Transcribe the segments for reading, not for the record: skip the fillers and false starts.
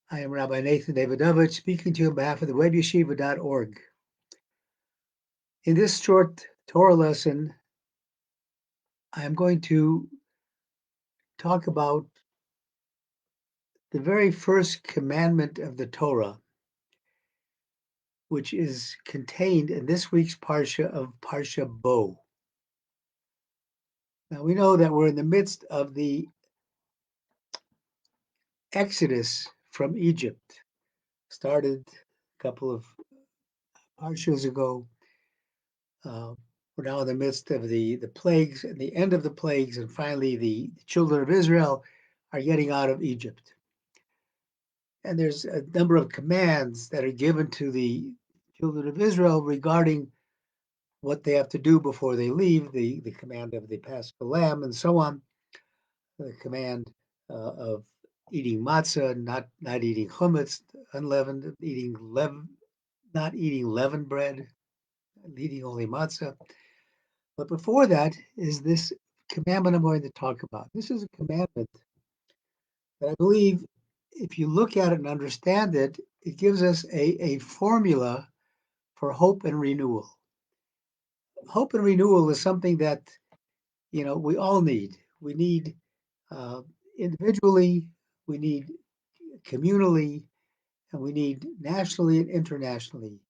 I am Rabbi Nathan Davidovich speaking to you on behalf of the webyeshiva.org. In this short Torah lesson, I am going to talk about the very first commandment of the Torah, which is contained in this week's Parsha of Parsha Bo. Now we know that we're in the midst of the Exodus from Egypt, started a couple of Parshas ago. We're now in the midst of the plagues and the end of the plagues, and finally the children of Israel are getting out of Egypt. And there's a number of commands that are given to the children of Israel regarding what they have to do before they leave, the command of the Paschal lamb and so on, the command of eating matzah, not eating chametz, unleavened, not eating leavened bread, eating only matzah. But before that is this commandment I'm going to talk about. This is a commandment that I believe, if you look at it and understand it, it gives us a formula for hope and renewal. Hope and renewal is something that we all need. We need uh, individually, we need communally, and we need nationally and internationally.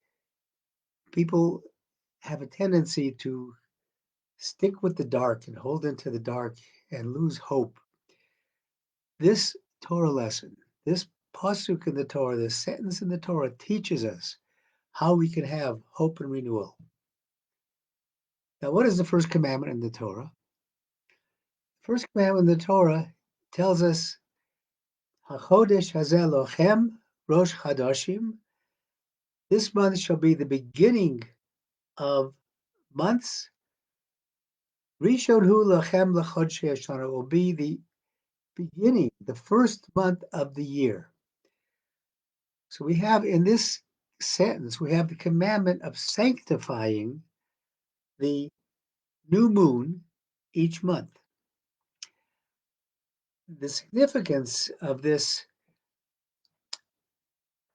People have a tendency to stick with the dark and hold into the dark and lose hope. This Torah lesson, this pasuk in the Torah, this sentence in the Torah teaches us how we can have hope and renewal. Now, what is the first commandment in the Torah? The first commandment in the Torah tells us, HaChodesh hazeh lochem Rosh Chadashim. This month shall be the beginning of months. Rishon hu lochem l'chodshei Hashanah will be the beginning, the first month of the year. So we have in this sentence, we have the commandment of sanctifying the new moon each month. The significance of this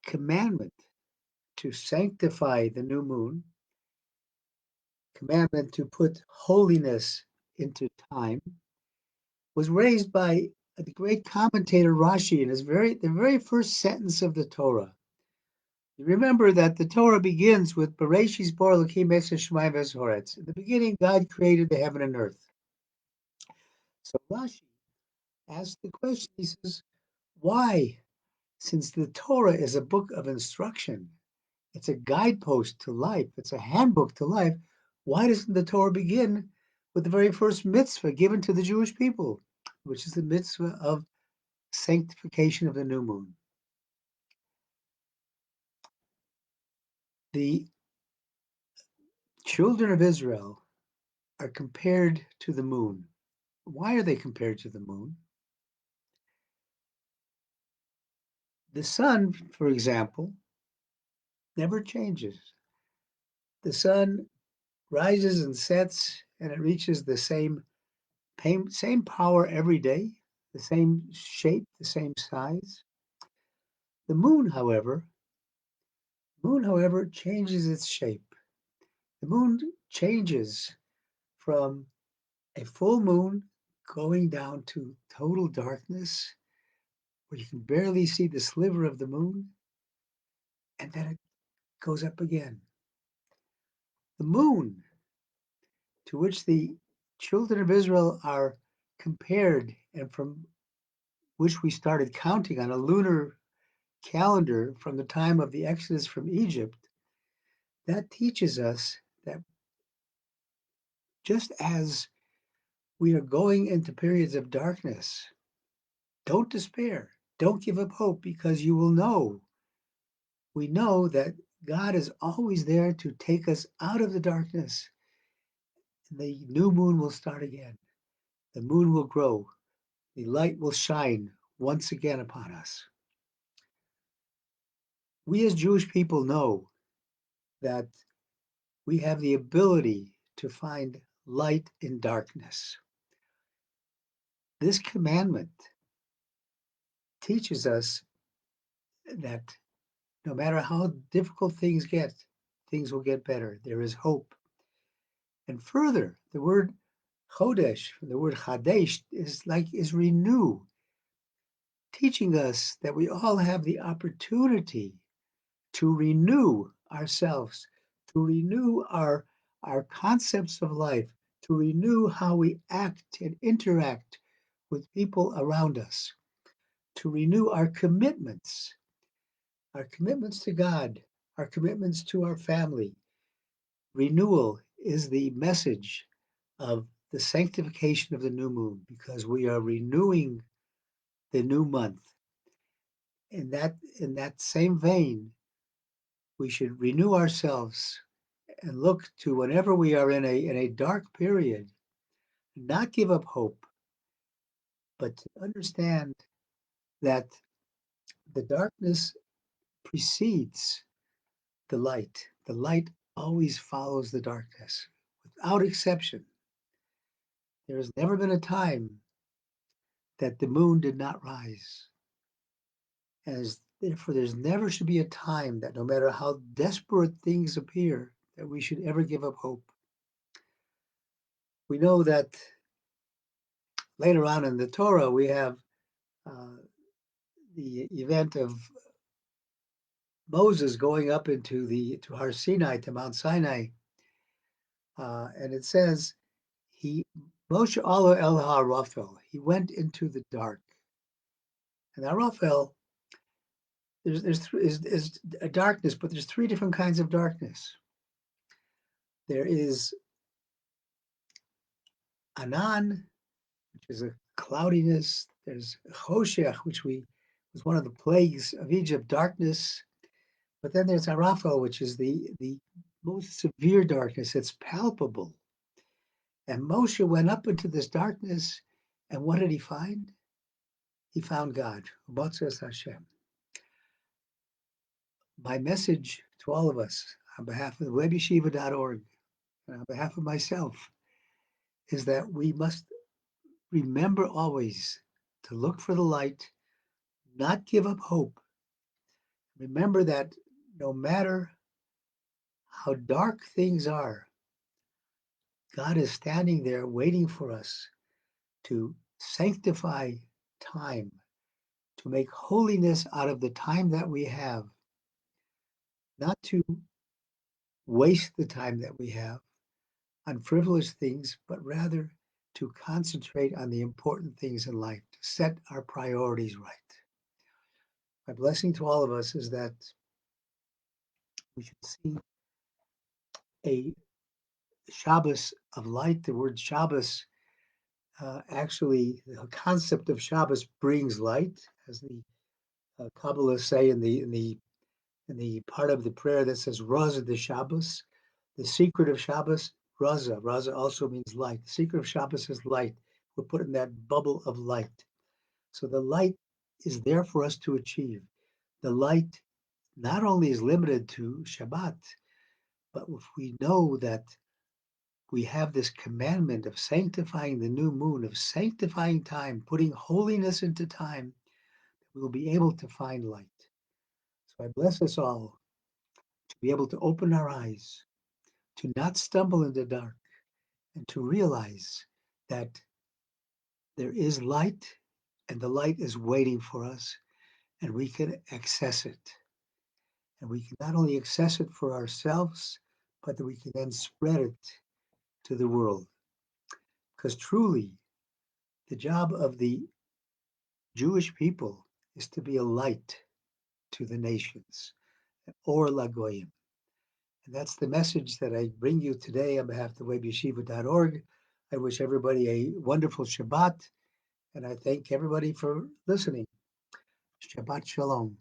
commandment to sanctify the new moon, commandment to put holiness into time, was raised by the great commentator Rashi in the very first sentence of the Torah. You remember that the Torah begins with Bereshis bara Elokim es hashamayim v'haaretz. In the beginning, God created the heaven and earth. So Rashi asks the question, he says, why? Since the Torah is a book of instruction, it's a guidepost to life, it's a handbook to life, why doesn't the Torah begin with the very first mitzvah given to the Jewish people, which is the mitzvah of sanctification of the new moon? The children of Israel are compared to the moon. Why are they compared to the moon? The sun, for example, never changes. The sun rises and sets, and it reaches the same power every day, the same shape, the same size. The moon, however, changes its shape. The moon changes from a full moon going down to total darkness, where you can barely see the sliver of the moon, and then it goes up again. The moon, to which the children of Israel are compared, and from which we started counting on a lunar calendar from the time of the Exodus from Egypt, that teaches us that just as we are going into periods of darkness, don't despair, don't give up hope, because we know that God is always there to take us out of the darkness. The new moon will start again. The moon will grow. The light will shine once again upon us. We as Jewish people know that we have the ability to find light in darkness. This commandment teaches us that no matter how difficult things get, things will get better. There is hope. And further, the word chodesh, the word chadesh, is renew, teaching us that we all have the opportunity to renew ourselves, to renew our concepts of life, to renew how we act and interact with people around us, to renew our commitments to God, our commitments to our family. Renewal is the message of the sanctification of the new moon because we are renewing the new month. In that same vein, we should renew ourselves and look to whenever we are in a dark period, not give up hope, but to understand that the darkness precedes the light. The light always follows the darkness without exception. There has never been a time that the moon did not rise. As therefore, there's never should be a time that no matter how desperate things appear, that we should ever give up hope. We know that later on in the Torah, we have uh, the event of Moses going up to Har Sinai, to Mount Sinai, and it says he Moshe Allah El Harafel. He went into the dark, and Harafel is a darkness, but there's three different kinds of darkness. There is Anan, which is a cloudiness. There's Choshech, which was one of the plagues of Egypt, darkness. But then there's Arafel, which is the most severe darkness. It's palpable. And Moshe went up into this darkness, and what did he find? He found God. Motzes Hashem. My message to all of us, on behalf of the webyeshiva.org, and on behalf of myself, is that we must remember always to look for the light, not give up hope. Remember that no matter how dark things are, God is standing there waiting for us to sanctify time, to make holiness out of the time that we have, not to waste the time that we have on frivolous things, but rather to concentrate on the important things in life, to set our priorities right. My blessing to all of us is that we should see a Shabbos of light. The word Shabbos, actually, the concept of Shabbos brings light, as the Kabbalists say in the part of the prayer that says Raza de Shabbos. The secret of Shabbos, Raza. Raza also means light. The secret of Shabbos is light. We're put in that bubble of light. So the light is there for us to achieve. The light not only is limited to Shabbat, but if we know that we have this commandment of sanctifying the new moon, of sanctifying time, putting holiness into time, we will be able to find light. So I bless us all to be able to open our eyes, to not stumble in the dark, and to realize that there is light and the light is waiting for us and we can access it. And we can not only access it for ourselves, but that we can then spread it to the world. Because truly, the job of the Jewish people is to be a light to the nations, or lagoyim. And that's the message that I bring you today on behalf of the webyeshiva.org. I wish everybody a wonderful Shabbat, and I thank everybody for listening. Shabbat Shalom.